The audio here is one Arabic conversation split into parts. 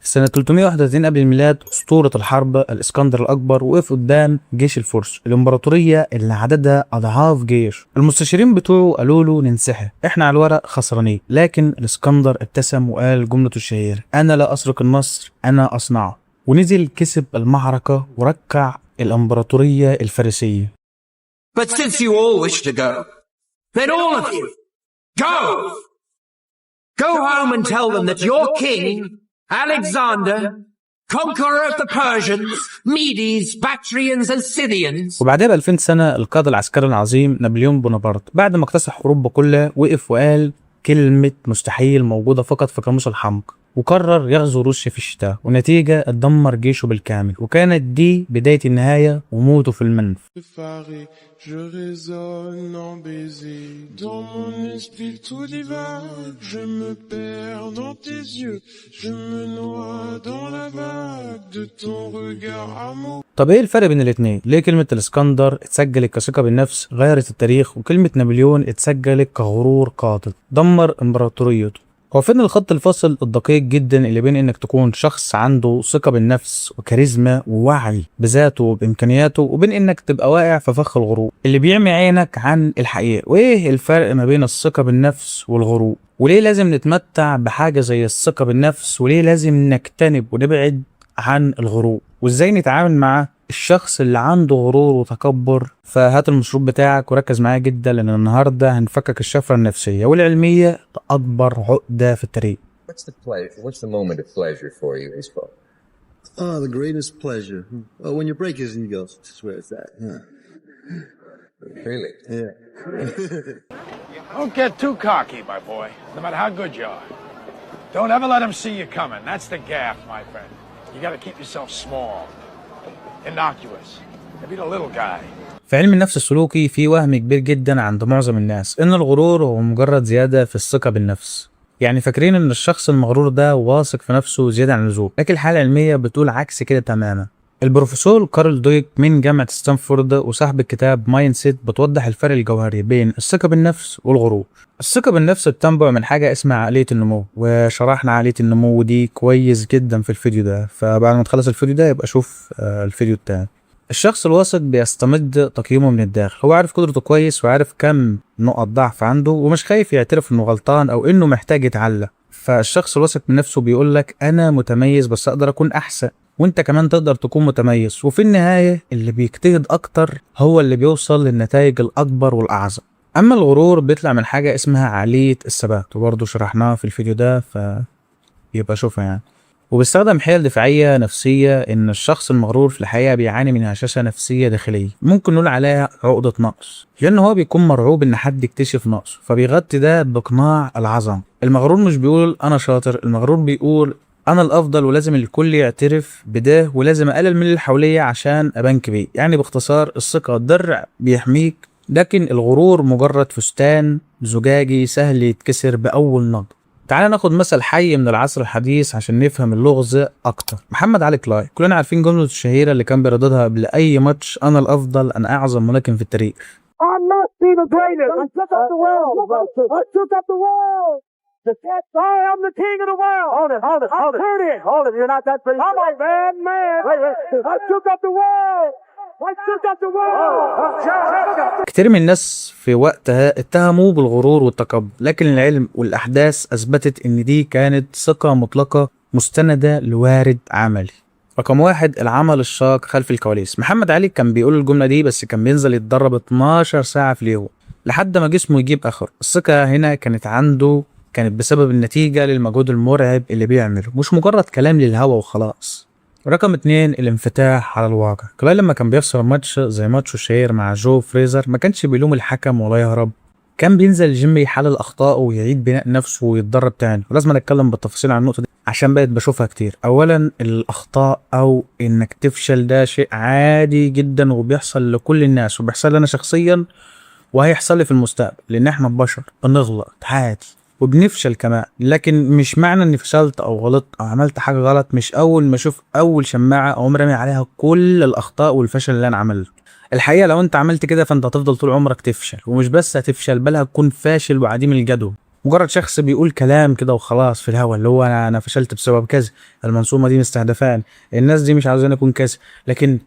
في سنة 331 قبل الميلاد أسطورة الحرب الإسكندر الأكبر وقف قدام جيش الفرس، الإمبراطورية اللي عددها أضعاف جيش. المستشارين بتوعه قالوا له ننسحب، إحنا على الورق خسرانين، لكن الإسكندر ابتسم وقال جملته الشهيرة: أنا لا أسرق النصر، أنا أصنعه. ونزل كسب المعركة وركع الإمبراطورية الفارسية. But since you all wish to go, then all of you, go! Go home and tell them that your king, Alexander, conqueror of the Persians, Medes, Bactrians and Scythians. وبعدها ب2000 سنة القائد العسكري العظيم نابليون بونابرت بعد ما اكتسح أوروبا كلها وقف وقال كلمة مستحيل موجودة فقط في قاموس الحمق، وقرر يغزو روسيا في الشتاء، ونتيجة اتدمر جيشه بالكامل، وكانت دي بداية النهاية وموته في المنف. طب ايه الفرق بين الاتنين؟ ليه كلمة الاسكندر اتسجلت كثقة بالنفس غيرت التاريخ، وكلمة نابليون اتسجلت كغرور قاتل دمر امبراطوريته؟ هو فين الخط الفاصل الدقيق جدا اللي بين انك تكون شخص عنده ثقة بالنفس وكاريزما ووعي بذاته وبامكانياته، وبين انك تبقى واقع في فخ الغرور اللي بيعمي عينك عن الحقيقة؟ وايه الفرق ما بين الثقة بالنفس والغرور؟ وليه لازم نتمتع بحاجة زي الثقة بالنفس؟ وليه لازم نجتنب ونبعد عن الغرور؟ وازاي نتعامل مع الشخص اللي عنده غرور وتكبر؟ فهات المشروب بتاعك وركز معايا جدا، لان النهارده هنفكك الشفره النفسيه والعلميه لاكبر عقده في التاريخ. What's the moment of pleasure for you, Ispo? Oh, the greatest pleasure. Oh, when your break is and you go, swear it's that. Really? Yeah. Don't get too cocky, my boy, no matter how good you are. Don't ever let them see you coming. That's the gaff, my friend. You gotta keep yourself small, innocuous. Be the little guy. في علم النفس السلوكي في وهم كبير جدا عند معظم الناس ان الغرور هو مجرد زيادة في الثقة بالنفس، يعني فاكرين ان الشخص المغرور ده واثق في نفسه زيادة عن اللزوم، لكن الحالة العلمية بتقول عكس كده تماما. البروفيسور كارل دويك من جامعة ستانفورد وصاحب الكتاب مايند سيت بتوضح الفرق الجوهري بين الثقة بالنفس والغرور. الثقة بالنفس بتنبع من حاجة اسمها عقلية النمو، وشرحنا عقلية النمو دي كويس جدا في الفيديو ده، فبعد ما تخلص الفيديو ده يبقى شوف الفيديو التاني. الشخص الواثق بيستمد تقييمه من الداخل، هو عارف قدرته كويس وعارف كم نقط ضعف عنده ومش خايف يعترف انه غلطان او انه محتاج يتعلم. فالشخص الواثق من نفسه بيقول لك انا متميز بس اقدر اكون احسن، وانت كمان تقدر تكون متميز، وفي النهاية اللي بيجتهد اكتر هو اللي بيوصل للنتائج الاكبر والاعظم. اما الغرور بيطلع من حاجة اسمها عقلية الثبات، وبرضه شرحناها في الفيديو ده فيبقى شوفها يعني. وبيستخدم حيل دفاعية نفسية ان الشخص المغرور في الحقيقة بيعاني من هشاشة نفسية داخلية، ممكن نقول عليها عقدة نقص، لان هو بيكون مرعوب ان حد يكتشف نقصه فبيغطي ده باقناع العظمة. المغرور مش بيقول انا شاطر، المغرور بيقول انا الافضل ولازم الكل يعترف بده، ولازم اقلل من اللي حواليا عشان ابان كبير. يعني باختصار الثقة درع بيحميك، لكن الغرور مجرد فستان زجاجي سهل يتكسر باول نقد. تعال ناخد مثل حي من العصر الحديث عشان نفهم اللغز اكتر. محمد علي كلاي، كلنا عارفين جملته الشهيرة اللي كان بيرددها قبل اي ماتش: انا الافضل، انا اعظم ملاكم في التاريخ. I must be the greatest. I took up the world. I took up the world. I am the king of the world. Hold it. Hold it. You're not that big. Come on, man. Wait. I took up the world. كتير من الناس في وقتها اتهموه بالغرور والتكبر، لكن العلم والأحداث أثبتت إن دي كانت ثقة مطلقة مستندة لوارد عملي. رقم 1: العمل الشاق خلف الكواليس. محمد علي كان بيقول الجملة دي بس كان بينزل يتدرب 12 ساعة في اليوم لحد ما جسمه يجيب آخر. الثقة هنا كانت عنده كانت بسبب النتيجة للمجهود المرعب اللي بيعمله، مش مجرد كلام للهوا وخلاص. رقم 2: الانفتاح على الواقع. كلاي لما كان بيخسر ماتش زي ماتشه الشهير مع جو فريزر ما كانش بيلوم الحكم ولا يهرب، كان بينزل الجيم يحلل اخطائه ويعيد بناء نفسه ويتدرب تاني. ولازم نتكلم بالتفاصيل عن النقطه دي عشان بقيت بشوفها كتير. اولا، الاخطاء او انك تفشل ده شيء عادي جدا وبيحصل لكل الناس، وبيحصل لنا شخصيا وهيحصل لي في المستقبل، لان احنا بشر بنغلط عادي وبنفشل كمان. لكن مش معنى اني فشلت او غلطت او عملت حاجة غلط مش اول ما اشوف اول شماعة او مرمي عليها كل الاخطاء والفشل اللي انا عملته. الحقيقة لو انت عملت كده فانت هتفضل طول عمرك تفشل، ومش بس هتفشل بل هتكون فاشل وعديم الجدوى. مجرد شخص بيقول كلام كده وخلاص في الهوا، اللي هو انا فشلت بسبب كذا، المنظومه دي مستهدفاني، الناس دي مش عاوزاني اكون كذا. لكن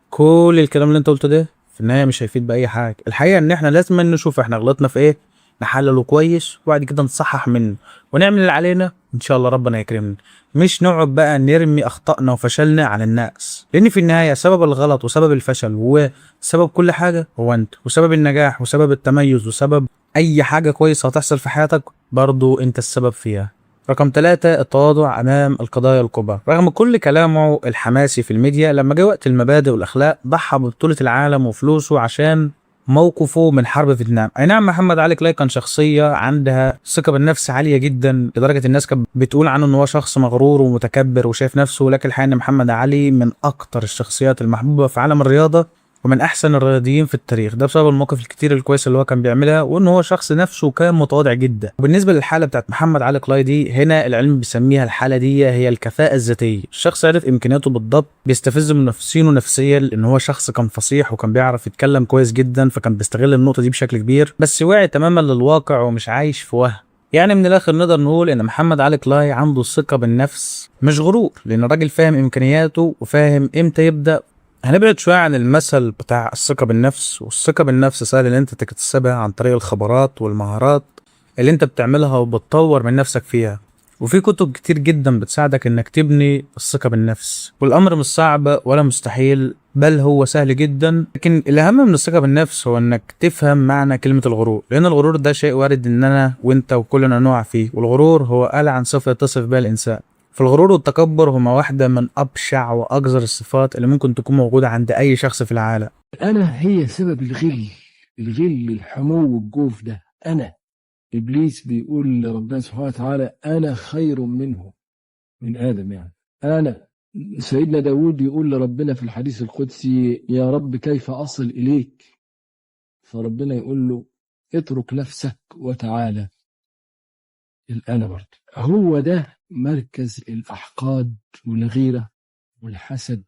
كل الكلام اللي انت قلته ده في النهايه مش هيفيد باي حاجه. الحقيقه ان احنا لازم نشوف احنا غلطنا في ايه، نحلله كويس، وبعد كده نصحح منه ونعمل اللي علينا، ان شاء الله ربنا يكرمنا. مش نقعد بقى نرمي اخطائنا وفشلنا على الناس، لان في النهايه سبب الغلط وسبب الفشل وسبب كل حاجه هو انت، وسبب النجاح وسبب التميز وسبب اي حاجه كويسه هتحصل في حياتك برضو انت السبب فيها. رقم 3، التواضع امام القضايا الكبرى. رغم كل كلامه الحماسي في الميديا، لما جه وقت المبادئ والاخلاق ضحى ببطولة العالم وفلوسه عشان موقفه من حرب فيتنام. اي نعم، محمد علي كلاي كان شخصية عندها ثقة بالنفس عالية جدا، لدرجة الناس كانت بتقول عنه ان هو شخص مغرور ومتكبر وشايف نفسه. لكن الحقيقة ان محمد علي من اكتر الشخصيات المحبوبة في عالم الرياضة، ومن احسن الرياضيين في التاريخ، ده بسبب المواقف الكتير الكويسه اللي هو كان بيعملها، وان هو شخص نفسه كان متواضع جدا. وبالنسبه للحاله بتاعت محمد علي كلاي دي، هنا العلم بيسميها الحاله دي هي الكفاءه الذاتيه. الشخص عرف امكانياته بالضبط، بيستفز منافسينه نفسيا لان هو شخص كان فصيح وكان بيعرف يتكلم كويس جدا، فكان بيستغل النقطه دي بشكل كبير، بس واعي تماما للواقع ومش عايش في وهم. يعني من الاخر نقدر نقول ان محمد علي كلاي عنده ثقه بالنفس مش غرور، لان الراجل فاهم امكانياته وفاهم امتى يبدا. هنبعد شوية عن المثل بتاع الثقة بالنفس، والثقة بالنفس سهل ان انت تكتسبها عن طريق الخبرات والمهارات اللي انت بتعملها وبتطور من نفسك فيها. وفي كتب كتير جدا بتساعدك انك تبني الثقة بالنفس، والامر مش صعب ولا مستحيل، بل هو سهل جدا. لكن الاهم من الثقة بالنفس هو انك تفهم معنى كلمة الغرور، لان الغرور ده شيء وارد ان انا وانت وكلنا نقع فيه، والغرور هو ألعن صفة يتصف بها الانسان. فالغرور والتكبر هما واحدة من أبشع وأقذر الصفات اللي ممكن تكون موجودة عند أي شخص في العالم. أنا هي سبب الغل الحمو والجوف ده. أنا إبليس بيقول لربنا سبحانه وتعالى أنا خير منه، من آدم يعني. أنا سيدنا داود يقول لربنا في الحديث القدسي يا رب كيف أصل إليك، فربنا يقول له اترك نفسك وتعالى. الأنا برضه هو ده مركز الأحقاد والغيرة والحسد،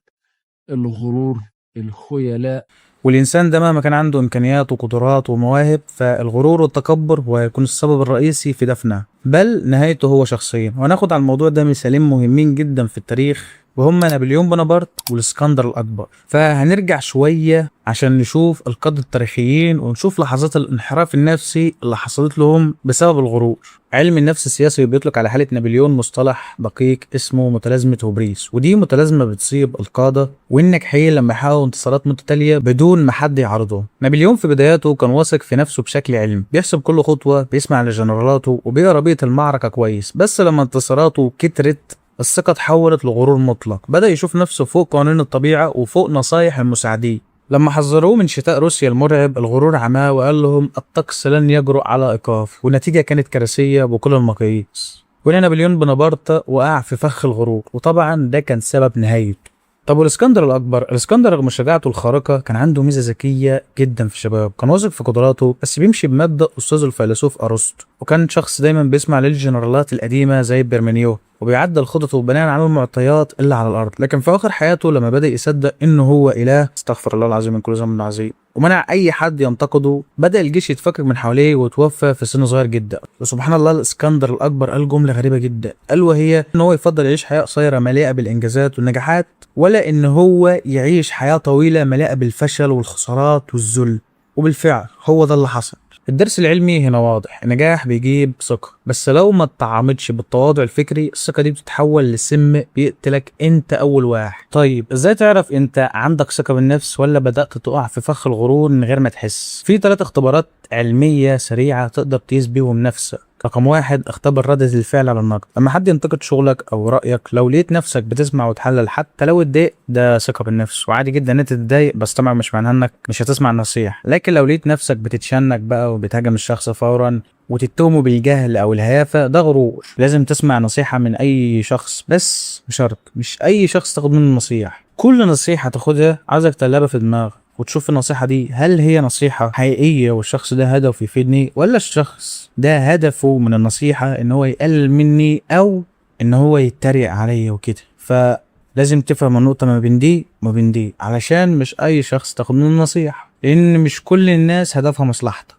الغرور، الخيلاء. والإنسان ده مهما كان عنده إمكانيات وقدرات ومواهب، فالغرور والتكبر هو هيكون السبب الرئيسي في دفنه، بل نهايته هو شخصيا. وهناخد على الموضوع ده مثالين مهمين جدا في التاريخ، وهما نابليون بونابرت والاسكندر الأكبر. فهنرجع شوية عشان نشوف القادة التاريخيين ونشوف لحظات الانحراف النفسي اللي حصلت لهم بسبب الغرور. علم النفس السياسي بيطلق على حالة نابليون مصطلح دقيق اسمه متلازمة هوبريس، ودي متلازمة بتصيب القادة والناجحين لما يحققوا انتصارات متتالية بدون ما حد يعارضهم. نابليون في بداياته كان واثق في نفسه بشكل علمي، بيحسب كل خطوة، بيسمع لجنرالاته وبيقرا بيئة المعركة كويس. بس لما انتصاراته كترت، الثقة تحولت لغرور مطلق، بدأ يشوف نفسه فوق قوانين الطبيعة وفوق نصايح المساعدين. لما حذروه من شتاء روسيا المرعب، الغرور عماه وقال لهم الطقس لن يجرؤ على إيقاف، والنتيجة كانت كارثية بكل المقاييس. وهنا نابليون بونابرت وقع في فخ الغرور، وطبعا ده كان سبب نهايته. طب والاسكندر الأكبر، الاسكندر رغم شجاعته الخارقة كان عنده ميزة ذكية جدا في الشباب، كان واثق في قدراته بس بيمشي بمبدأ أستاذه الفيلسوف أرسطو، وكان شخص دايما بيسمع للجنرالات القديمة زي بيرمينيو، وبيعدل خططه بناء على المعطيات اللي على الأرض. لكن في آخر حياته لما بدأ يصدق إنه هو إله، استغفر الله العظيم من كل ذنب عظيم، ومنع أي حد ينتقده، بدأ الجيش يتفكك من حواليه وتوفى في سن صغير جدا. وسبحان الله الاسكندر الأكبر قال جملة غريبة جدا، قال وهي إن هو يفضل يعيش حياة قصيرة مليئة بالإنجازات والنجاحات، ولا إن هو يعيش حياة طويلة مليئة بالفشل والخسارات والذل. وبالفعل هو ده اللي حصل. الدرس العلمي هنا واضح، النجاح بيجيب ثقة، بس لو ما اتطعمتش بالتواضع الفكري، الثقة دي بتتحول لسم بيقتلك انت اول واحد. طيب ازاي تعرف انت عندك ثقة بالنفس ولا بدأت تقع في فخ الغرور من غير ما تحس؟ في 3 اختبارات علمية سريعة تقدر تقيس بيهم نفسك. رقم 1، اختبر ردة الفعل على النقد. لما حد ينتقد شغلك او رأيك، لو لقيت نفسك بتسمع وتحلل حتى لو اتضايق، ده ثقة بالنفس. وعادي جدا ان انت تتضايق، بس طبعا مش معناها انك مش هتسمع النصيحة. لكن لو لقيت نفسك بتتشنج بقى وبتهاجم الشخص فورا وتتهمه بالجهل او الهيافة، ده غرور. لازم تسمع نصيحة من اي شخص، بس بشرط مش اي شخص تاخد منه نصيحة. كل نصيحة تاخدها عايزك تقلبها في دماغك وتشوف النصيحة دي هل هي نصيحة حقيقية والشخص ده هدفه يفيدني، ولا الشخص ده هدفه من النصيحة ان هو يقلل مني او ان هو يتريق عليا وكده. فلازم تفهم النقطة ما بين دي وما بين دي، علشان مش اي شخص تاخد منه نصيحة، لان مش كل الناس هدفها مصلحتك.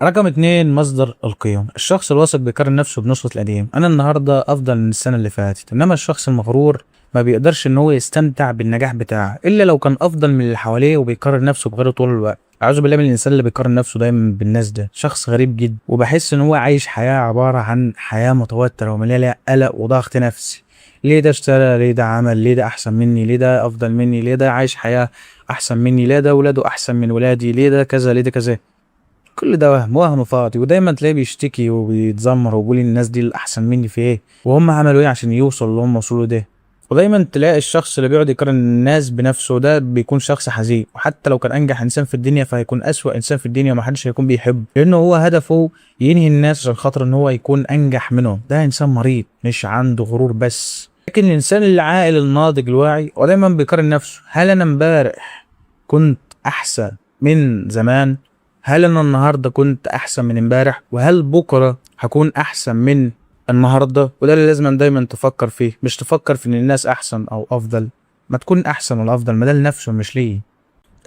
رقم 2 مصدر القيم. الشخص الواثق بيقارن نفسه بنسخة القديم، انا النهارده افضل من السنة اللي فاتت. انما الشخص المغرور ما بيقدرش ان هو يستمتع بالنجاح بتاعه الا لو كان افضل من اللي حواليه وبيقارن نفسه بغيره طول الوقت. اعوذ بالله من الانسان اللي بيقارن نفسه دايما بالناس، ده شخص غريب جدا، وبحس ان هو عايش حياة عبارة عن حياة متوترة ومليانة قلق وضغط نفسي. ليه ده اشترى، ليه ده عمل، ليه ده احسن مني، ليه ده افضل مني، ليه ده عايش حياة احسن مني، ليه ده ولاده احسن من ولادي، ليه ده كذا، ليه ده كذا. كل ده وهم فاضي، ودايما تلاقيه بيشتكي وبيتذمر وبيقول الناس دي الاحسن مني في ايه، وهم عملوا ايه عشان يوصلوا اللي هم وصلوا ده. ودايما تلاقي الشخص اللي بيقعد يقارن الناس بنفسه ده بيكون شخص حزين، وحتى لو كان انجح انسان في الدنيا فهيكون اسوأ انسان في الدنيا ومحدش هيكون بيحبه، لانه هو هدفه ينهي الناس عشان خاطر ان هو يكون انجح منهم. ده انسان مريض مش عنده غرور بس. لكن الانسان العاقل الناضج الواعي ودايما بيقارن نفسه، هل انا امبارح كنت احسن من زمان؟ هل انا النهارده كنت احسن من امبارح؟ وهل بكره هكون احسن من النهارده؟ وده اللي لازم دايما تفكر فيه، مش تفكر في ان الناس احسن او افضل. ما تكون احسن ولا افضل، ما ده لنفسه مش ليه.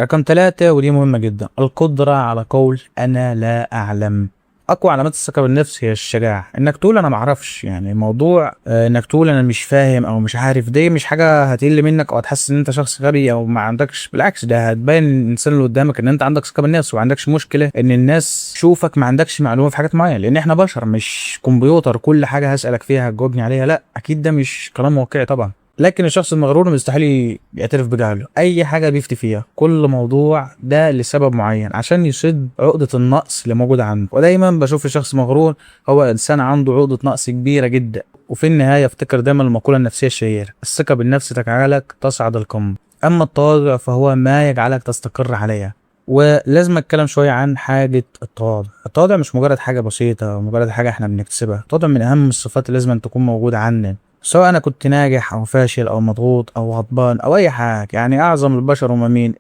رقم 3 ودي مهمة جدا، القدرة على قول انا لا اعلم. اقوى علامات الثقة بالنفس هي الشجاعة، انك تقول انا معرفش. يعني موضوع انك تقول انا مش فاهم او مش عارف، دي مش حاجة هتقل منك او هتحس ان انت شخص غبي او ما عندكش، بالعكس ده هتبين الانسان اللي قدامك ان انت عندك ثقة بالنفس وما عندكش مشكلة ان الناس تشوفك ما عندكش معلومة في حاجات معينة، لان احنا بشر مش كمبيوتر كل حاجة هسألك فيها هتجاوبني عليها. لا اكيد ده مش كلام واقعي طبعا. لكن الشخص المغرور مستحيل يعترف بجهله، اي حاجه بيفتي فيها، كل موضوع ده لسبب معين عشان يسد عقده النقص اللي موجوده عنده. ودايما بشوف الشخص المغرور هو انسان عنده عقده نقص كبيره جدا. وفي النهايه افتكر دايما المقوله النفسيه الشهيره، الثقه بالنفس تجعلك تصعد القمه، اما التواضع فهو ما يجعلك تستقر عليها. ولازم اتكلم شويه عن حاجه التواضع. التواضع مش مجرد حاجه بسيطه او مجرد حاجه احنا بنكتسبها، التواضع من اهم الصفات اللي لازم تكون موجوده عندنا، سواء انا كنت ناجح او فاشل او مضغوط او غضبان او اي حاجه. يعني اعظم البشر هم مين؟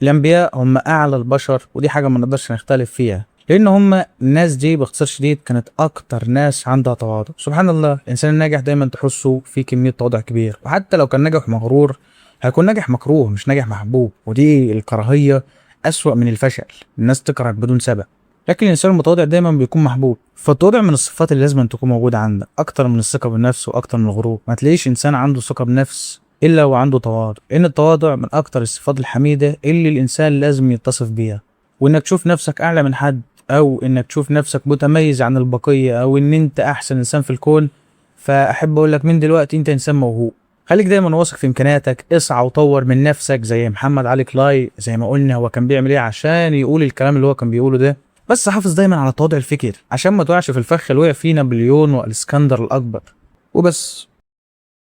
الانبياء هم اعلى البشر، ودي حاجه ما نقدرش نختلف فيها، لان هم الناس دي باختصار شديد كانت اكتر ناس عندها تواضع. سبحان الله، الانسان الناجح دايما تحسه في كميه تواضع كبير، وحتى لو كان ناجح مغرور هيكون ناجح مكروه مش ناجح محبوب. ودي الكراهيه اسوأ من الفشل، الناس تكرهك بدون سبب. لكن الانسان المتواضع دايما بيكون محبوب. فالتواضع من الصفات اللي لازم تكون موجوده عندك اكتر من الثقه بالنفس واكتر من الغرور. ما تلاقيش انسان عنده ثقه بنفس الا وعنده تواضع، لان التواضع من اكتر الصفات الحميده اللي الانسان لازم يتصف بيها. وانك تشوف نفسك اعلى من حد، او انك تشوف نفسك متميز عن البقيه، او ان انت احسن انسان في الكون، فاحب اقول لك من دلوقتي انت انسان موهوب. خليك دايما واثق في امكانياتك، اسعى وطور من نفسك زي محمد علي كلاي. زي ما قلنا هو كان بيعمل ايه عشان يقول الكلام اللي هو كان بيقوله ده. بس حافظ دايما على تواضع الفكر عشان ما تقعش في الفخ اللي وقع فيه نابليون والاسكندر الاكبر. وبس.